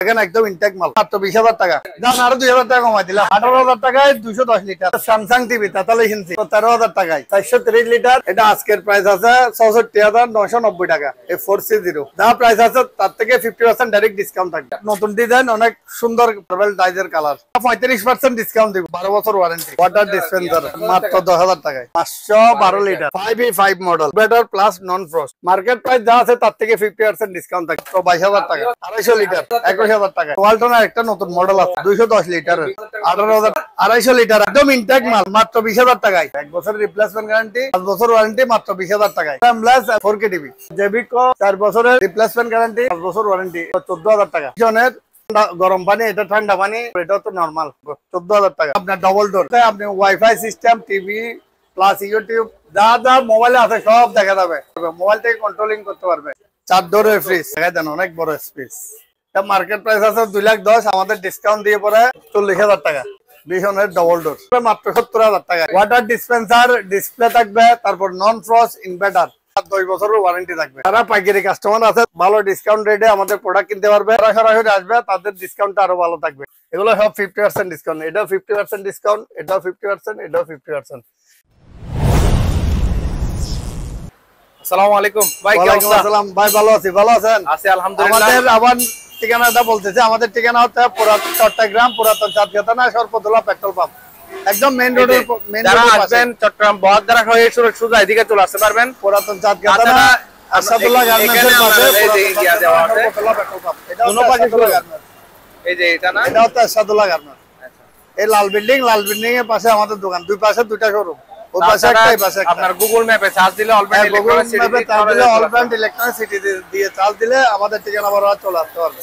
দেখেন একদম ইনটেক মাল, মাত্র 20,000 টাকা। দাম আরো 2,000 টাকা কমাই দিলাম, 18,000 টাকায় 210 লিটার স্যামসাং টিভি 43 ইঞ্চি 13,000 টাকায় 430 লিটার। এটা আজকের প্রাইস আছে 64,990 টাকা। এই 4C0 যা প্রাইস আছে তার থেকে 50% ডাইরেক্ট ডিসকাউন্ট থাকবে। নতুন ডিজাইন, অনেক সুন্দর ডাবল ডাইজের কালার, 35% ডিসকাউন্ট দিব, 12 বছর ওয়ারেন্টি। ওয়াটার ডিসপেন্সার মাত্র 10,000 টাকায় 512 litre 5E5 model, better plus নন ফ্রস্ট। মার্কেট প্রাইস যা আছে তার থেকে 50% ডিসকাউন্ট থাকবে, 22,000 টাকা। 250 লিটার 21,000 টাকা। ওয়ালটনের একটা নতুন মডেল আছে 210 লিটার 18,000। 250 লিটার একদম ইনটেক মাল মাত্র 20,000 টাকায়। 1 বছরের রিপ্লেসমেন্ট গ্যারান্টি, 5 বছর ওয়ারেন্টি মাত্র 20,000 টাকায়। প্লাস 4K টিভি জেবিকো 4 বছরের রিপ্লেসমেন্ট গ্যারান্টি, 5 বছর ওয়ারেন্টি 14,000 টাকা। জনের গরম পানি, এটা ঠান্ডা পানি, এটা তো নরমাল 14,000 টাকা। আপনার ডবল ডোর, আপনি wifi system, TV plus YouTube যা যা মোবাইলে আছে সব দেখা যাবে, মোবাইল থেকে কন্ট্রোলিং করতে পারবে। 4 ডোরের ফ্রিজ দেখা দেন, অনেক বড় স্পেস। মার্কেট প্রাইস আছে 2,10,000, আমাদের ডিসকাউন্ট দিয়ে পরে 40,000 টাকা। বিশনের ডবল ডোর মাত্র 70,000 টাকা। ওয়াটার ডিসপেন্সার, ডিসপ্লে থাকবে, তারপর নন ফ্রস্ট ইনভার্টার, 10 বছরের ওয়ারেন্টি থাকবে। যারা পাইকারি কাস্টমার আছে ভালো ডিসকাউন্ট রেটে আমাদের প্রোডাক্ট কিনতে পারবে, সরাসরি আসবে, তাদের ডিসকাউন্টটা আরো ভালো থাকবে। এগুলো সব 50% ডিসকাউন্ট, এটাও 50% ডিসকাউন্ট, এটাও 50%, এটাও 50%। আসসালামু আলাইকুম ভাই, ওয়ালাইকুম আসসালাম ভাই, ভালো আছি। ভালো আছেন? আছি আলহামদুলিল্লাহ। আমাদের আবার ঠিকানাটা বলতেছে, আমাদের ঠিকানা হচ্ছে চট্টগ্রাম পুরাতন চাঁদখানা সর্বদোলা পেট্রোল পাম্প, একদম মেইন রোডের যারা আসবেন চট্টগ্রাম বহদ্দারা হয়ে সোজা এদিকে চলে আসতে পারবেন। পুরাতন চাঁদখানা আসাদুল্লাহ গার্মেন্টসের পাশে সর্বদোলা পেট্রোল পাম্প। এটা হলো আসাদুল্লাহ গার্মেন্টস, এই যে এটা না, এটা হচ্ছে আসাদুল্লাহ গার্মেন্টস। এই লাল বিল্ডিং এর পাশে আমাদের দোকান, দুই পাশে দুইটা শোরুম, ওই পাশে একটা, এই পাশে একটা। আপনার গুগল ম্যাপে সার্চ দিলে অলব্যান্ড ইলেকট্রনিক সিটি দিয়ে চার্জ দিলে আমাদের ঠিকানা বড় চলে আসতে পারবে।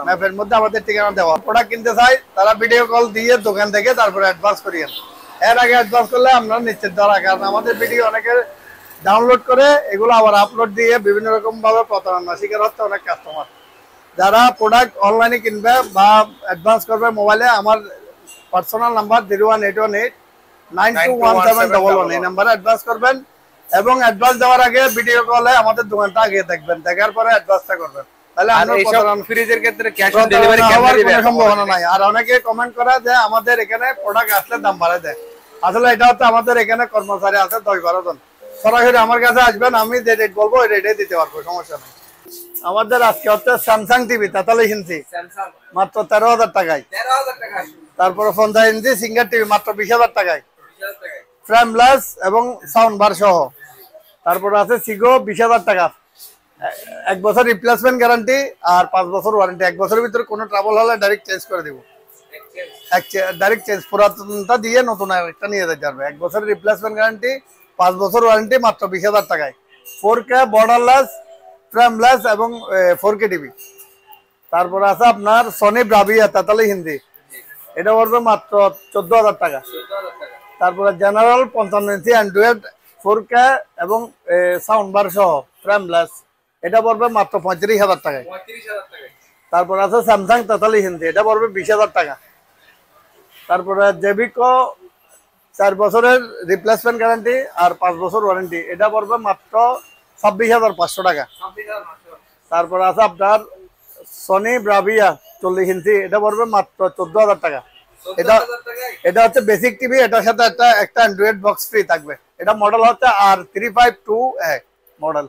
ম্যাপের মধ্যে আমাদের ঠিকানা দেওয়া। প্রোডাক্ট কিনতে চাই তারা ভিডিও কল দিয়ে দোকান থেকে তারপরে অ্যাডভান্স করিয়েন। এর আগে অ্যাডভান্স করলে আমরা নিশ্চিত ধরা, কারণ আমাদের ভিডিও অনেকে ডাউনলোড করে এগুলো আবার আপলোড দিয়ে বিভিন্ন রকম ভাবে প্রতারণা শিকার হচ্ছে অনেক কাস্টমার। যারা প্রোডাক্ট অনলাইনে কিনবে বা অ্যাডভান্স করবে মোবাইলে, আমার পার্সোনাল নাম্বার 01889217111, এই নাম্বারে অ্যাডভান্স করবেন। এবং অ্যাডভান্স দেওয়ার আগে ভিডিও কলে আমাদের দোকানটা আগে দেখবেন, দেখার পরে অ্যাডভান্সটা করবেন। তাহলে ফ্রিজের ক্ষেত্রে ক্যাশ অন ডেলিভারি কোনো সম্ভাবনা নাই। আর অনেকে কমেন্ট করে যে আমাদের এখানে প্রোডাক্ট আসলে দাম বাড়ায় দেয়। আসলে এটা হচ্ছে আমাদের এখানে কর্মচারী আছে 10-12 জন, সরাসরি আমার কাছে আসবেন, আমি যে রেট বলবো ওই রেটে দিতে পারবো, সমস্যা নেই। আমাদের আজকে হচ্ছে স্যামসাং টিভি 43 ইঞ্চি মাত্র 13,000 টাকায়। তারপরে 50 ইঞ্চি সিঙ্গার টিভি মাত্র 20,000 টাকায়, ফ্রেম গ্লাস এবং সাউন্ড বার সহ। তারপরে আছে সিগো 20,000 টাকা, 1 বছর রিপ্লেসমেন্ট গ্যারান্টি আর 5 বছর ওয়ারেন্টি। 1 বছরের ভিতরে কোনো ট্রাবল হলে ডাইরেক্ট চেঞ্জ করে দিব, ডাইরেক্ট চেঞ্জ, পুরাতনটা দিয়ে নতুন একটা নিয়ে যেতে পারবে। 1 বছরের রিপ্লেসমেন্ট গ্যারান্টি, 5 বছর ওয়ারেন্টি মাত্র 20,000 টাকায়। 4K বর্ডারলেস ফ্রেম গ্লাস এবং 4K টিভি। তারপরে আছে আপনার সনি ব্রাভিয়া 43 ইঞ্চি, এটা পড়বে মাত্র 14,000 টাকা। তারপরে জেনারেল 55 ইঞ্চি অ্যান্ড্রয়েড 4K এবং সাউন্ড বার সহ ফ্রেম গ্লাস, এটা পড়বে মাত্র 35,000 টাকায়। তারপর আছে স্যামসাং 43 ইঞ্চি, এটা পড়বে 20,000 টাকা। তারপরে জেবিকো 4 বছরের রিপ্লেসমেন্ট গ্যারান্টি আর 5 বছর ওয়ারেন্টি, এটা পড়বে মাত্র 26,500 টাকা। তারপর আছে আপনার সনি ব্রাভিয়া 40 ইঞ্চি, এটা পড়বে মাত্র 14,000 টাকা। এটা হচ্ছে বেসিক টিভি, এটার সাথে একটা অ্যান্ড্রয়েড বক্স ফ্রি থাকবে। এটা মডেল হচ্ছে R352A মডেল।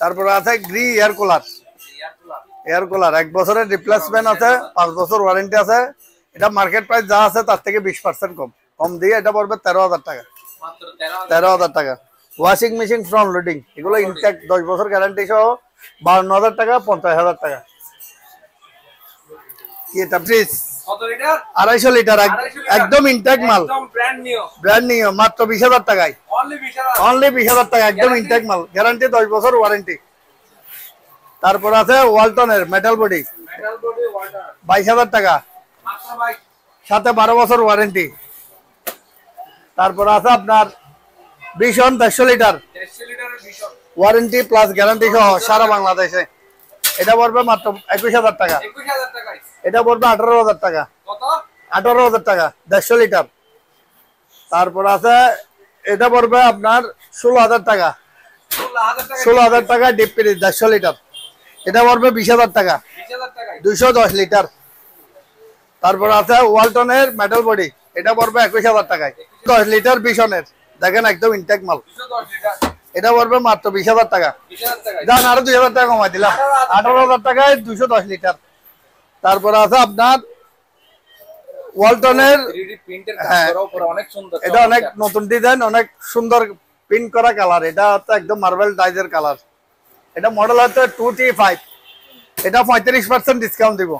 তারপরে আছে গ্রি এয়ার কুলার, 1 বছরের রিপ্লেসমেন্ট আছে, 5 বছর ওয়ারেন্টি আছে। এটা মার্কেট প্রাইস যা আছে তার থেকে 20% কম দিয়ে এটা পড়বে 13,000 টাকা, 13,000 টাকা। ওয়াশিং মেশিন ফ্রন্ট লোডিং, এগুলো ইনটেক 10 বছর গ্যারান্টি সহ 52,000 টাকা, 50,000 টাকা। কি এটা ফ্রিজ 250 লিটার একদম ইনটেক মাল, ব্র্যান্ড নিউ মাত্র 20,000 টাকায়, অনলি 20,000 টাকা, একদম ইনটেক মাল, গ্যারান্টি 10 বছর ওয়ারেন্টি। তারপর আছে ওয়ালটনের মেটাল বডি 22,000 টাকা, সাথে 12 বছর ওয়ারেন্টি। তারপর আছে আপনার vision 150 litre warranty plus guarantee সহ সারা বাংলাদেশে, এটা পড়বে মাত্র 21,000 টাকা। এটা পড়বে 18,000 টাকা, 18,000 টাকা 150 লিটার। তারপর আছে এটা পড়বে আপনার 16,000 টাকা, 16,000 টাকা ডিপ ফ্রিজ 150 লিটার, এটা পড়বে 20,000 টাকা। 210 লিটার। তারপর আছে ওয়ালটনের মেটাল বডি, এটা পড়বে 21000 টাকায়। 10 লিটার বিশনের, দেখেন একদম ইনটেক মাল, এটা পড়বে মাত্র 20000 টাকা। জান আরো 2000 টাকা কমাই দিলাম, 18000 টাকায় 210 লিটার। তারপর আছে আপনার ওয়ালটনের, এটা অনেক নতুন ডিজাইন, অনেক সুন্দর প্রিন্ট করা কালার, এটা হচ্ছে একদম মার্বেল ডাইজের কালার। এটা মডেল হচ্ছে 2T5, এটা 35% ডিসকাউন্ট দিব।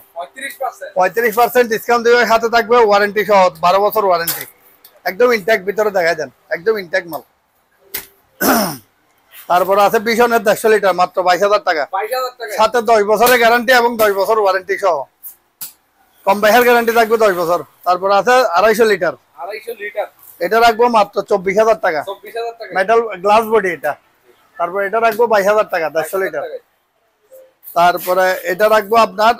35% ডিসকাউন্ট দিব, সাথে থাকবে ওয়ারেন্টি সহ 12 বছর ওয়ারেন্টি। একদম ইনটেক, ভিতরে দেখা যান একদম ইনটেক মাল। তারপর আছে বিশনের 150 লিটার, মাত্র 22000 টাকা, সাথে 10 বছরের গ্যারান্টি এবং 10 বছর ওয়ারেন্টি সহ। কম বাইকের গ্যারান্টি থাকবে 10 বছর। তারপর আছে 250 লিটার, এটা রাখবো মাত্র 24000 টাকা, মেটাল গ্লাস বডি এটা। তারপর এটা রাখবো 22000 টাকা, 150 লিটার। তারপরে এটা রাখবো আপনার,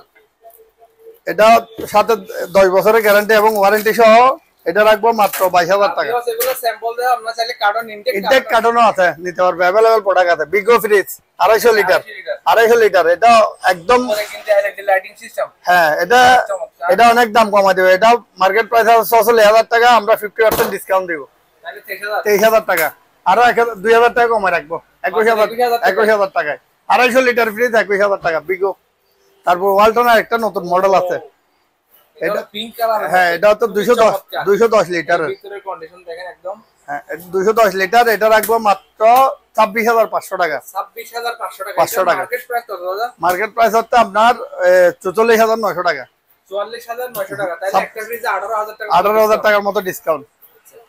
এটা সাথে 10 বছরের গ্যারান্টি এবং ওয়ারেন্টি সহ, এটা রাখবো মাত্র 22000 টাকা। ইনটেক কার্টনও আছে, নিতে পারবে, अवेलेबल প্রোডাক্ট আছে। বিগো ফ্রিজ 250 লিটার, 250 লিটার, এটা একদম, হ্যাঁ এটা অনেক দাম কমা দিবে। এটা মার্কেট প্রাইস আছে 46000 টাকা, আমরা 50% ডিসকাউন্ট দিব, 23000 টাকা। আরো 2000 টাকা কমায় রাখবো, 21000 টাকায় 250 লিটার ফ্রিজ, 21000 টাকা বিগো। তারপর ওয়ালটনের একটা নতুন মডেল আছে, এটা পিঙ্ক কালার, হ্যাঁ এটা তো 210 লিটার, ভিতরের কন্ডিশন দেখেন একদম, হ্যাঁ 210 লিটার, এটা রাখবো মাত্র 26500 টাকা। 26500 টাকা মার্কেট প্রাইস কত দাদা? মার্কেট প্রাইস হচ্ছে আপনার 44900 টাকা, 44900 টাকা, তাহলে একটা ফ্রিজে 18000 টাকা, 18000 টাকার মতো ডিসকাউন্ট।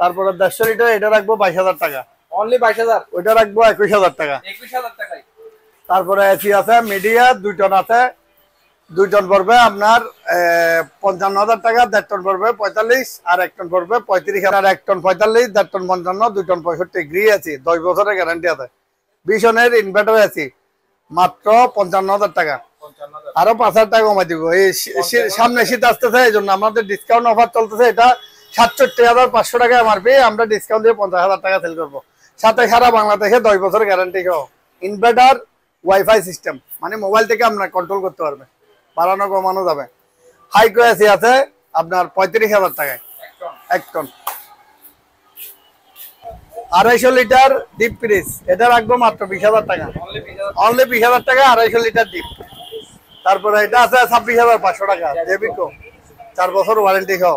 তারপর 150 লিটার, এটা রাখবো 22000 টাকা, অনলি 22000, ওটা রাখবো 21000 টাকা, 21000 টাকায়। তারপরে এসি আছে মিডিয়া 2 টন আছে, 2 টন পড়বে আপনার 55000 টাকা, 1.5 টন পড়বে 45, আর 1 টন পড়বে 35000, 1 টন 45, 1.5 টন 55, 2 টন 65। গ্রি আছে, 10 বছরের গ্যারান্টি আছে। বিশনের ইনভার্টার আছে মাত্র 55000 টাকা, আরো 5000 টাকা কমাই দিব। এই সামনে শীত আসতেছে, এই জন্য আমাদের ডিসকাউন্ট অফার চলতেছে। এটা 67500 টাকা এমআরপি, আমরা ডিসকাউন্ট দিয়ে 50000 টাকা সেল করবো। সাথে সারা বাংলাদেশে 10 বছরের গ্যারান্টি সহ ইনভার্টার, ওয়াইফাই সিস্টেম, মানে মোবাইল থেকে আপনার কন্ট্রোল করতে পারবে, বাড়ানো কমানো যাবে। হাইকো এসি আছে আপনার 35000 টাকায়, 1 টন। 250 লিটার ডিপ ফ্রিজ, এটা রাখবো মাত্র 20000 টাকা, অনলি 20000 টাকা 250 লিটার ডিপ। তারপরে এটা আছে 26500 টাকা, জেবিকো 4 বছর ওয়ারেন্টি সহ।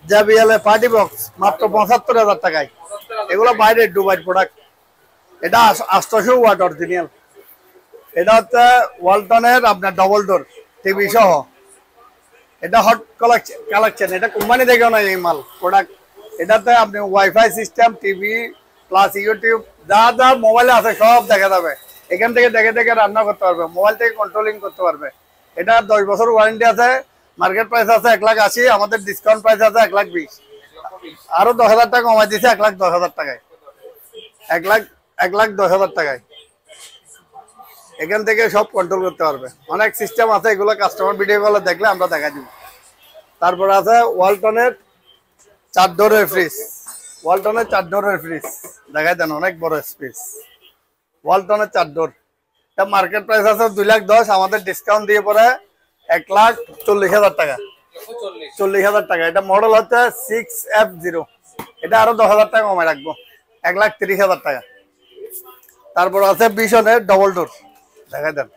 জেবিএল পার্টি বক্স মাত্র 75000 টাকায়, এগুলো বাইরে দুবাই প্রোডাক্ট। এটা 800 ওয়াট অরিজিনাল, এটা হচ্ছে ওয়ালটনের আপনার ডবল ডোর টিভি সহ। এটা হট কালেকশন, এটা কোম্পানি দেখেও না এই মাল প্রোডাক্ট। এটাতে আপনি wifi system, TV plus YouTube যা যা মোবাইলে আছে সব দেখা যাবে। এখান থেকে দেখে দেখে রান্না করতে পারবে, মোবাইল থেকে কন্ট্রোলিং করতে পারবে। এটা 10 বছর ওয়ারেন্টি আছে। মার্কেট প্রাইস আছে 1,80,000, আমাদের ডিসকাউন্ট প্রাইস আছে 1,20,000, আরো 10000 টাকা কমাই দিচ্ছে 1,10,000 টাকায়, 1,10,000 টাকায়। এখান থেকে সব কন্ট্রোল করতে পারবে, অনেক সিস্টেম আছে, এগুলো কাস্টমার ভিডিও কলে দেখলে আমরা দেখা দিব। তারপর আছে ওয়ালটনের 4 ডোরের ফ্রিজ, ওয়ালটনের 4 ডোরের ফ্রিজ দেখাই দেন, অনেক বড় স্পেস। ওয়ালটনের 4 ডোর, এটা মার্কেট প্রাইস আছে 2,10,000, আমাদের ডিসকাউন্ট দিয়ে পরে 1,40,000 টাকা, 40,000 টাকা। এটা মডেল হচ্ছে 6F0, এটা আরো 10,000 টাকা কমে রাখবো, 1,30,000 টাকা। তারপর আছে বিশনের ডবল ডোর, দেখা দেন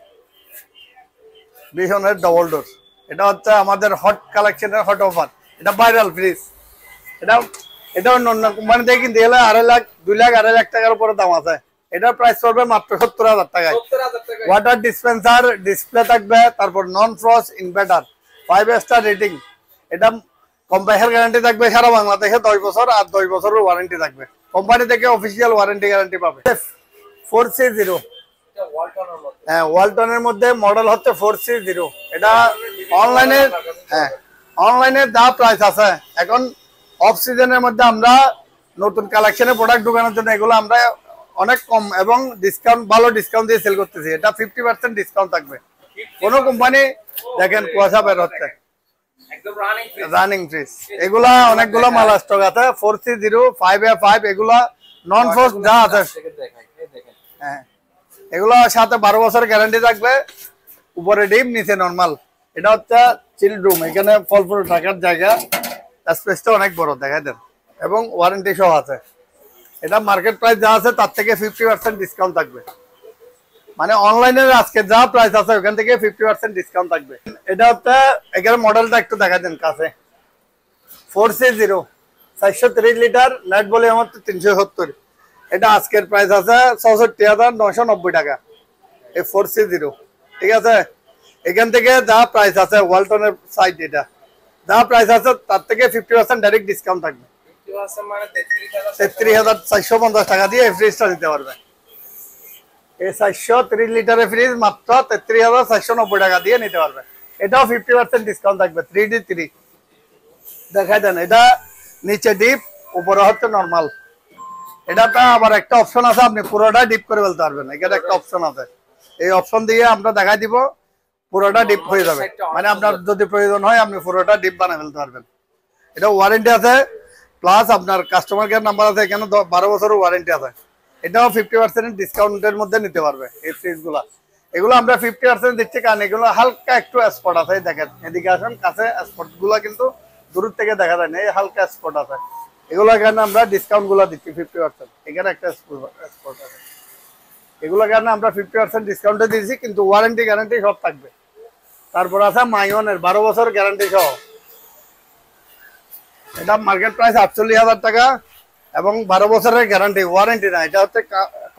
বিশনের ডবল ডোর, এটা হচ্ছে আমাদের হট কালেকশনের হট অফার। এটা ভাইরাল ফ্রিজ, এটা অন্য কোম্পানি থেকে কিনতে গেলে 2.5 লাখ 2.5 লাখ টাকার উপরে দাম আছে। এটার প্রাইস পড়বে মাত্র 70,000 টাকায়। ওয়াটার ডিসপেন্সার ডিসপ্লে থাকবে, তারপর নন ফ্রস্ট ইনভার্টার, 5 স্টার রেটিং। এটা কোম্পানির গ্যারান্টি থাকবে সারা বাংলাদেশে 10 বছর, আর 10 বছরের ওয়ারেন্টি থাকবে। কোম্পানি থেকে অফিসিয়াল ওয়ারেন্টি গ্যারান্টি পাবে। 4C0, হ্যাঁ ওয়ালটনের মধ্যে মডেল হচ্ছে 4C0। এটা অনলাইনে, হ্যাঁ অনলাইনে যা প্রাইস আছে, এখন অফ সিজনের মধ্যে আমরা নতুন কালেকশনের প্রোডাক্ট ঢোকানোর জন্য এগুলো আমরা অনেক কম এবং ডিসকাউন্ট, ভালো ডিসকাউন্ট দিয়ে সেল করতেছি। এটা 50% ডিসকাউন্ট থাকবে। কোন কোম্পানি দেখেন কুয়াশা বের হচ্ছে, রানিং ফ্রিজ। এগুলা অনেকগুলো মাল স্টক আছে, 4C0, 5A5, এগুলা নন ফ্রস্ট যা আছে, হ্যাঁ এগুলো সাথে 12 বছর গ্যারান্টি থাকবে। উপরে ডিপ নিচে নরমাল। এটা হচ্ছে চিল্ড রুম, এখানে ফল ফুল রাখার জায়গা, স্পেসটা অনেক বড় দেখা দেন এবং ওয়ারেন্টি সহ আছে। এটা মার্কেট প্রাইস যা আছে তার থেকে 50% ডিসকাউন্ট থাকবে, মানে অনলাইনের আজকে যা প্রাইস আছে ওখান থেকে 50% ডিসকাউন্ট থাকবে। এটা হচ্ছে এখানে মডেলটা একটু দেখা দেন কাছে, 4C0 430 লিটার, নেট ভলিউম হচ্ছে 370। এটা আজকের প্রাইস আছে 64,990 টাকা, এই 4C0। ঠিক আছে, এখান থেকে যা প্রাইস আছে ওয়ালটনের সাইড, এটা যা প্রাইস আছে তার থেকে 50% ডাইরেক্ট ডিসকাউন্ট থাকবে। 33,450 টাকা দিয়ে এই ফ্রিজটা নিতে পারবে। এই 430 লিটারের ফ্রিজ মাত্র 33,490 টাকা দিয়ে নিতে পারবে। এটাও 50% ডিসকাউন্ট থাকবে। 3D3 দেখাই দেন, এটা নিচে ডিপ, উপরে হচ্ছে নরমাল। এটাতে আবার একটা অপশন আছে, আপনি পুরোটা ডিপ করে ফেলতে পারবেন। এখানে একটা অপশন আছে, এই অপশন দিয়ে আমরা দেখাই দিব, পুরোটা ডিপ হয়ে যাবে। মানে আপনার যদি প্রয়োজন হয় আপনি পুরোটা ডিপ বানিয়ে ফেলতে পারবেন। এটা ওয়ারেন্টি আছে, প্লাস আপনার কাস্টমার কেয়ার নাম্বার আছে, এখানে 12 বছরের ওয়ারেন্টি আছে। এটাও 50% ডিসকাউন্টের মধ্যে নিতে পারবে এই ফ্রিজগুলা। এগুলো আমরা 50% দিচ্ছি কারণ এগুলো হালকা একটু স্পট আছে। দেখেন এদিকে আসেন কাছে, স্পট গুলা কিন্তু দূর থেকে দেখা যায় না, এই হালকা স্পট আছে। এগুলো কারণে আমরা ডিসকাউন্ট গুলা দিচ্ছি 50%। এখানে একটা স্পট আছে, এগুলো কারণে আমরা 50% ডিসকাউন্টে দিয়েছি, কিন্তু ওয়ারেন্টি গ্যারান্টি সব থাকবে। তারপর আছে মাইনের 12 বছর গ্যারান্টি সহ। এটা মার্কেট প্রাইস 48,000 টাকা এবং 12 বছরের গ্যারান্টি, ওয়ারেন্টি না, এটা হচ্ছে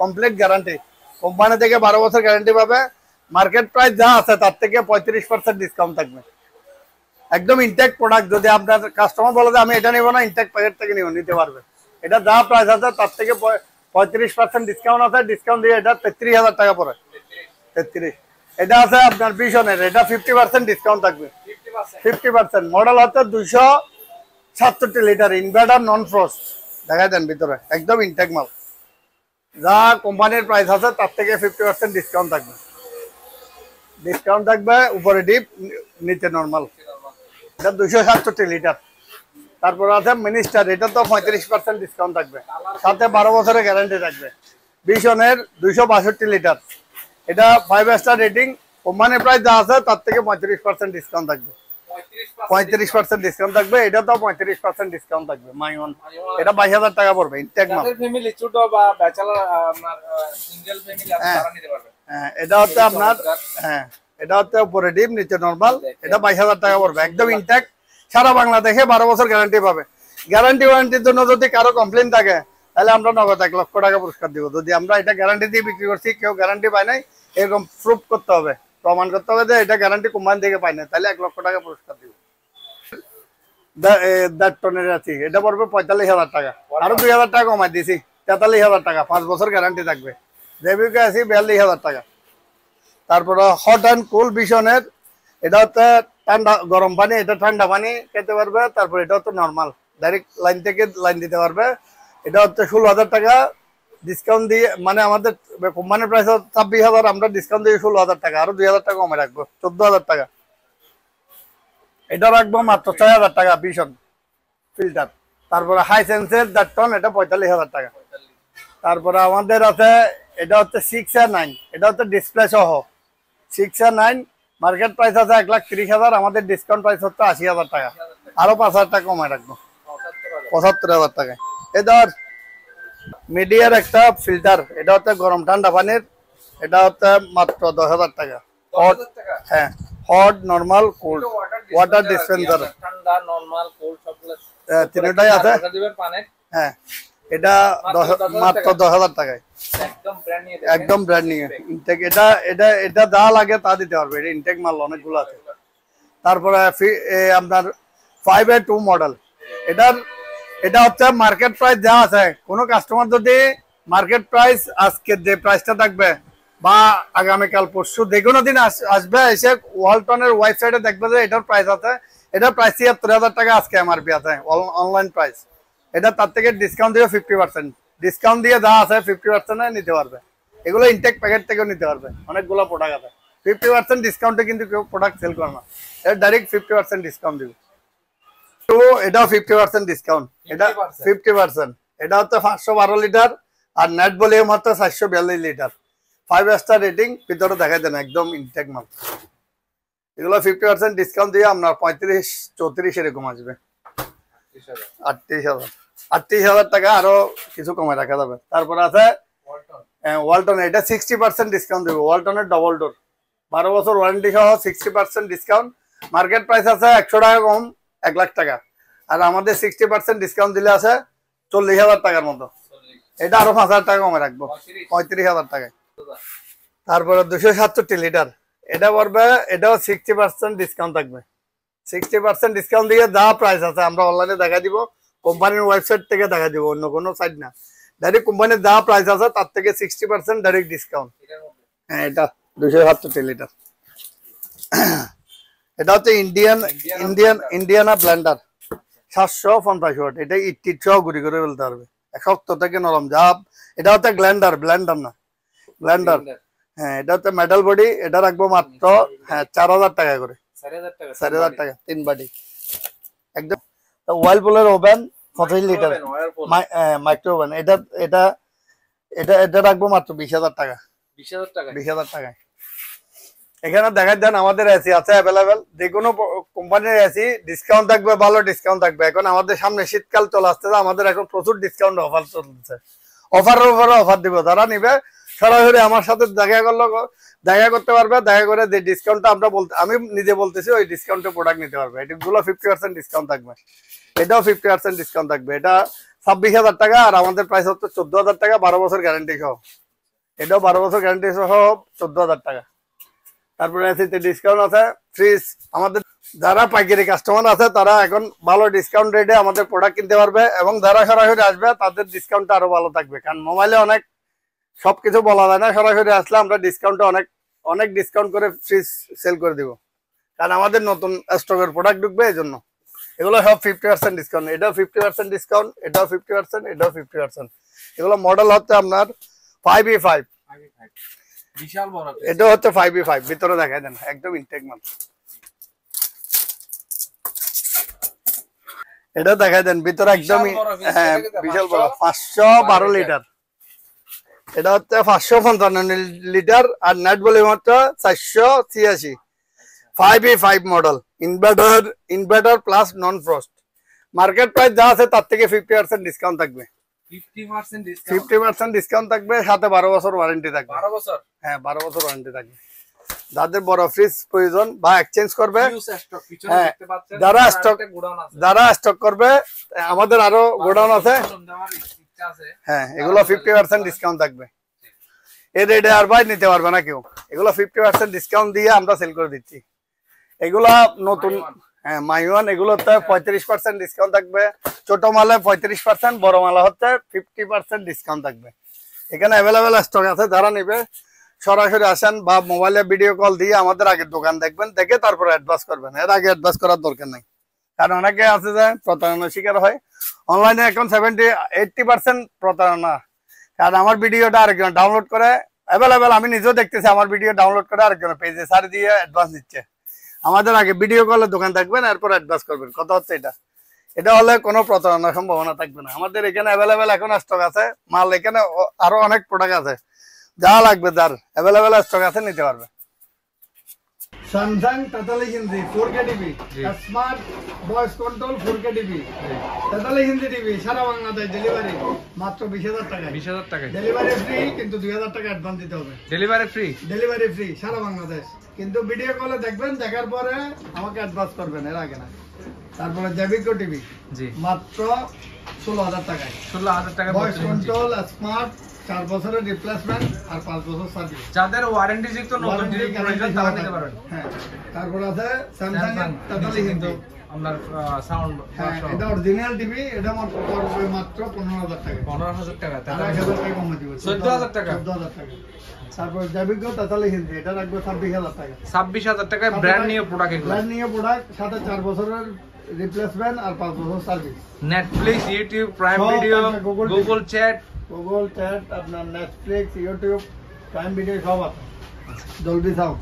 কমপ্লিট গ্যারান্টি। কোম্পানি থেকে 12 বছর গ্যারান্টি পাবে। মার্কেট প্রাইস যা আছে তার থেকে 35% ডিসকাউন্ট থাকবে। একদম ইনটেক প্রোডাক্ট। যদি আপনার কাস্টমার বলে যে আমি এটা নিব না, ইনটেক প্যাকেট থেকে নিতে পারবে। এটা যা প্রাইস আছে তার থেকে 35% ডিসকাউন্ট আছে। ডিসকাউন্ট দিয়ে এটা 33,000 টাকা পড়ে। 33। এটা আছে আপনার ভিশনের, এটা 50% ডিসকাউন্ট থাকবে। 50%। মডেল হচ্ছে 267 লিটার, ইনভার্টার নন ফ্রস্ট। দেখা দেন ভিতরে একদম ইনটেক মাল। যা কোম্পানির প্রাইস আছে তার থেকে 50% ডিসকাউন্ট থাকবে। ডিসকাউন্ট থাকবে, উপরে ডিপ নিচে নরমাল। এটা 267 লিটার। তারপর আছে মিনিস্টার, এটা তো 35% ডিসকাউন্ট থাকবে, সাথে 12 বছরের গ্যারান্টি থাকবে। ভিশনের 262 লিটার, এটা 5 স্টার রেটিং। কোম্পানির প্রাইস যা আছে তার থেকে 35% ডিসকাউন্ট থাকবে। 35% ডিসকাউন্ট থাকবে। এটা তো 35% ডিসকাউন্ট থাকবে। মাইওন, এটা 22,000 টাকা পড়বে। ইনটেক মাল। ফ্যামিলি ছোট বা ব্যাচেলর আপনার সিঙ্গেল ফ্যামিলি আছে তারা নিতে পারবে। হ্যাঁ, এটা হচ্ছে আপনার, হ্যাঁ এটা হচ্ছে উপরে ডিপ নিচে নরমাল। এটা 22,000 টাকা পড়বে, একদম ইনটেক। সারা বাংলাদেশে 12 বছর গ্যারান্টি পাবে। গ্যারান্টি ওয়ারেন্টির জন্য যদি কারো কমপ্লেন থাকে তাহলে আমরা নগদ 1 লক্ষ টাকা পুরস্কার দিব। যদি আমরা এটা গ্যারান্টি দিয়ে বিক্রি করছি, কেউ গ্যারান্টি পায় নাই, এরকম প্রুফ করতে হবে, প্রমাণ করতে হবে যে এটা গ্যারান্টি কোম্পানি থেকে পায় না, তাহলে 1 লক্ষ টাকা পুরস্কার দিব। টনের আছে, এটা পড়বে 45,000 টাকা। আরো 2,000 টাকা কমাই দিছি, 43,000 টাকা। 5 বছর গ্যারান্টি থাকবে। জেবিকে আছি 42,000 টাকা। তারপরে হট অ্যান্ড কুল ভিশনের, এটা হচ্ছে ঠান্ডা গরম পানি, এটা ঠান্ডা পানি খেতে পারবে। তারপর এটা হচ্ছে নর্মাল, ডাইরেক্ট লাইন থেকে লাইন দিতে পারবে। এটা হচ্ছে 16,000 টাকা ডিসকাউন্ট দিয়ে, মানে আমাদের কোম্পানির প্রাইস 26,000, আমরা ডিসকাউন্ট দিয়ে 16,000 টাকা, আরো 2,000 টাকা কমে রাখবো, 14,000 টাকা। এটা রাখবো মাত্র 6,000 টাকা ভিশন ফিল্টার। তারপরে হাই সেন্সের 4 টন, এটা 45,000 টাকা। তারপরে আমাদের আছে, এটা হচ্ছে 6 আর 9, এটা হচ্ছে ডিসপ্লে সহ 6 আর 9। মার্কেট প্রাইস আছে 1,30,000, আমাদের ডিসকাউন্ট প্রাইস হচ্ছে 80,000 টাকা, আরো 5,000 টাকা কমে রাখবো, 75,000 টাকায়। এবার মিডিয়ার একটা ফিল্টার, এটা হচ্ছে গরম ঠান্ডা পানির, এটা হচ্ছে মাত্র 10,000 টাকা। হ্যাঁ, hot normal cold water dispenser, ঠান্ডা নরমাল কোল্ড সবগুলো তিনটাই আছে। হ্যাঁ, এটা মাত্র 10,000 টাকায়, একদম ব্র্যান্ড নিউ ইনটেক। এটা এটা এটা যা লাগে তা দিতে পারবে, এটা ইনটেক মাল অনেকগুলো আছে। তারপরে আপনার 5A2 মডেল, এটা হচ্ছে মার্কেট প্রাইস যা আছে, কোনো কাস্টমার যদি মার্কেট প্রাইস আজকে যে প্রাইসটা থাকবে বা আগামীকাল পরশু যে কোনো দিন আসবে, এসে ওয়ালটনের ওয়েবসাইটে দেখবে যে এটার প্রাইস আছে, এটার প্রাইস 73,000 টাকা আজকে এমআরপি আছে অনলাইন প্রাইস। এটা তার থেকে ডিসকাউন্ট দিয়ে 50%, ডিসকাউন্ট দিয়ে যা আছে 50% নিতে পারবে। এগুলো ইনটেক প্যাকেট থেকেও নিতে পারবে, অনেকগুলো প্রোডাক্ট আছে। 50% ডিসকাউন্টে কিন্তু কেউ প্রোডাক্ট সেল করে না, এটা ডাইরেক্ট 50% ডিসকাউন্ট দিবে। তো এটাও 50% ডিসকাউন্ট, এটা 50%। এটা হচ্ছে 512 লিটার আর নেট ভলিউম হচ্ছে 442 লিটার। 5 স্টার রেটিং, ভিতরে দেখাই দেন একদম ইনটেক মাল। এগুলো 50% ডিসকাউন্ট দিয়ে আপনার 35-34 এরকম আসবে। 38,000 টাকা, আরো কিছু কমে রাখা যাবে। তারপর আছে ওয়ালটন, এটা 60% ডিসকাউন্ট দেবো। ওয়ালটনের ডবল ডোর 12 বছর ওয়ারেন্টি সহ 60% ডিসকাউন্ট। মার্কেট প্রাইস আছে 100 টাকা কম, 1 লাখ টাকা, আর আমাদের 60% ডিসকাউন্ট দিলে আছে 40,000 টাকার মতো। এটা আরো 5,000 টাকা কমে রাখবো, 35,000 টাকায়। তারপরে 267 লিটার, এটা পড়বে, এটাও 60% ডিসকাউন্ট থাকবে। 60% ডিসকাউন্ট দিয়ে যা প্রাইস আছে আমরা অনলাইনে দেখা দিব, কোম্পানির ওয়েবসাইট থেকে দেখা দিব, অন্য কোনো সাইট না। ডাইরেক্ট কোম্পানির যা প্রাইস আছে তার থেকে 60% ডাইরেক্ট ডিসকাউন্ট। হ্যাঁ, এটা 267 লিটার। এটা হচ্ছে ইন্ডিয়ানা ব্লেন্ডার 750 ওয়াট। এটা ইট সহ গুড়ি করে ফেলতে পারবে, শক্ত থেকে নরম। যা এটা হচ্ছে ব্লেন্ডার না, ব্লেন্ডার। হ্যাঁ, এটা হচ্ছে মেটাল বডি। এটা রাখবো মাত্র 4,000 টাকা করে, 4,000 টাকা 3 বাটি একদম। ওয়াইলপুলের ওভেন 25 লিটার মাইক্রো ওভেন, এটা রাখবো মাত্র 20,000 টাকা। 20,000 টাকায়। এখানে দেখা দেন আমাদের এসি আছে অ্যাভেলেবেল, যে কোনো কোম্পানির এসি ডিসকাউন্ট থাকবে, ভালো ডিসকাউন্ট থাকবে। এখন আমাদের সামনে শীতকাল চলে আসতেছে, আমাদের এখন প্রচুর ডিসকাউন্ট অফার চলতেছে। অফারের উপরে অফার দিব, যারা নিবে সরাসরি আমার সাথে দেখা করতে পারবে। দেখা করে যে ডিসকাউন্টটা আমি নিজে বলতেছি, ওই ডিসকাউন্টে প্রোডাক্ট নিতে পারবে। এগুলো 50% ডিসকাউন্ট থাকবে, এটাও 50% ডিসকাউন্ট থাকবে। এটা 26,000 টাকা, আর আমাদের প্রাইস হচ্ছে 14,000 টাকা, 12 বছর গ্যারান্টি সহ। এটাও 12 বছর গ্যারান্টি সহ 14,000 টাকা। তারপরে এসিতে ডিসকাউন্ট আছে। ফ্রিজ, আমাদের যারা পাইকারি কাস্টমার আছে তারা এখন ভালো ডিসকাউন্ট রেটে আমাদের প্রোডাক্ট কিনতে পারবে, এবং যারা সরাসরি আসবে তাদের ডিসকাউন্টটা আরো ভালো থাকবে। কারণ মোবাইলে অনেক সবকিছু বলা যায় না, সরাসরি আসলে আমরা ডিসকাউন্টে অনেক ডিসকাউন্ট করে ফ্রিজ সেল করে দিব, কারণ আমাদের নতুন স্টকের প্রোডাক্ট ঢুকবে। এই জন্য এগুলো সব 50% ডিসকাউন্ট। এটাও 50% ডিসকাউন্ট, এটাও 50%, এটাও 50%। এগুলো মডেল হচ্ছে আপনার 5E5, বিশাল বড়। এটা হচ্ছে 5E5। ভিতরে দেখাই দেন একদম ইনটেক মাল। এটা দেখাই দেন ভিতরে একদমই, হ্যাঁ বিশাল বড়, 512 লিটার। এটা হচ্ছে 555 লিটার, আর নেট ভলিউম হচ্ছে 486। 5E5 মডেল, ইনভার্টার প্লাস নন ফ্রস্ট। মার্কেট প্রাইস যা আছে তার থেকে 50% ডিসকাউন্ট থাকবে। 50% ডিসকাউন্ট থাকবে, সাথে 12 বছর ওয়ারেন্টি থাকবে। 12 বছর? হ্যাঁ, 12 বছর ওয়ারেন্টি থাকবে। যাদের বড় ফ্রিজ প্রয়োজন বা এক্সচেঞ্জ করবে, যারা স্টক করবে, আমাদের আরো গোডাউন আছে। হ্যাঁ, এগুলো 50% ডিসকাউন্ট থাকবে। এই রেটে আর ভাই নিতে পারবে না কেউ। এগুলো 50% ডিসকাউন্ট দিয়ে আমরা সেল করে দিচ্ছি। এগুলা নতুন, হ্যাঁ মাইওয়ান, এগুলোতে 35% ডিসকাউন্ট থাকবে। ছোট মালে 35%, বড় মালে হচ্ছে 50% ডিসকাউন্ট থাকবে। এখানে অ্যাভেলেবেল স্টক আছে, যারা নিবে সরাসরি আসেন বা মোবাইলে ভিডিও কল দিয়ে আমাদের আগের দোকান দেখবেন, দেখে তারপরে অ্যাডভান্স করবেন। এর আগে অ্যাডভান্স করার দরকার নেই, কারণ অনেকে আছে যে প্রতারণার শিকার হয়। অনলাইনে এখন 70-80% প্রতারণা। কারণ আমার ভিডিওটা আরেকজন ডাউনলোড করে, অ্যাভেলেবেল আমি নিজেও দেখতেছি, আমার ভিডিও ডাউনলোড করে আরেকজন পেজে সার দিয়ে অ্যাডভান্স দিচ্ছে। আমাদের আগে ভিডিও কলে দোকান দেখবেন, এরপর অ্যাডভান্স করবেন। কথা হচ্ছে এটা হলে কোনো প্রতারণার সম্ভাবনা থাকবে না। আমাদের এখানে অ্যাভেলেবেল এখন স্টক আছে মাল, এখানে আরো অনেক প্রোডাক্ট আছে, যা লাগবে যার অ্যাভেলেবেল স্টক আছে নিতে পারবে। Samsung 43 inch 4K TV, smart voice control 4K TV, 43 inch TV, সারা বাংলাদেশ ডেলিভারি মাত্র 20,000 টাকা। 20,000 টাকা ডেলিভারি ফ্রি, কিন্তু 2,000 টাকা অ্যাডভান্স দিতে হবে। ডেলিভারি ফ্রি সারা বাংলাদেশ, কিন্তু ভিডিও কলে দেখবেন, দেখার পরে আমাকে অ্যাডভান্স করবেন, এর আগে না। তারপরে জেবিকো টিভি মাত্র 16,000 টাকায়। 16,000 টাকা ভয়েস কন্ট্রোল, স্মার্ট, 4 বছরের রিপ্লেসমেন্ট আর 5 বছর সার্ভিস। যাদের ওয়ারেন্টি যুক্ত নতুন টিভি প্রয়োজন তারা নিতে পারবেন। হ্যাঁ, তারপর আছে স্যামসাং 43 ইঞ্চি আপনার সাউন্ড, এটা অরিজিনাল টিভি। এটা মাত্র 15,000 টাকা। 15,000 টাকা, 1,000 টাকা কমে দিব, 14,000 টাকা। 14,000 টাকা। তারপর জেবিকো 43 ইঞ্চি, এটা রাখবো 26,000 টাকা। 26,000 টাকায় ব্র্যান্ড নিউ প্রোডাক্ট। এগুলো ব্র্যান্ড নিউ প্রোডাক্ট, সাথে 4 বছরের রিপ্লেসমেন্ট আর 5 বছর service. Netflix, YouTube, prime video, Google chat, আপনার নেটফ্লিক্স, ইউটিউব, প্রাইম ভিডিও সব আছে। Dolby sound.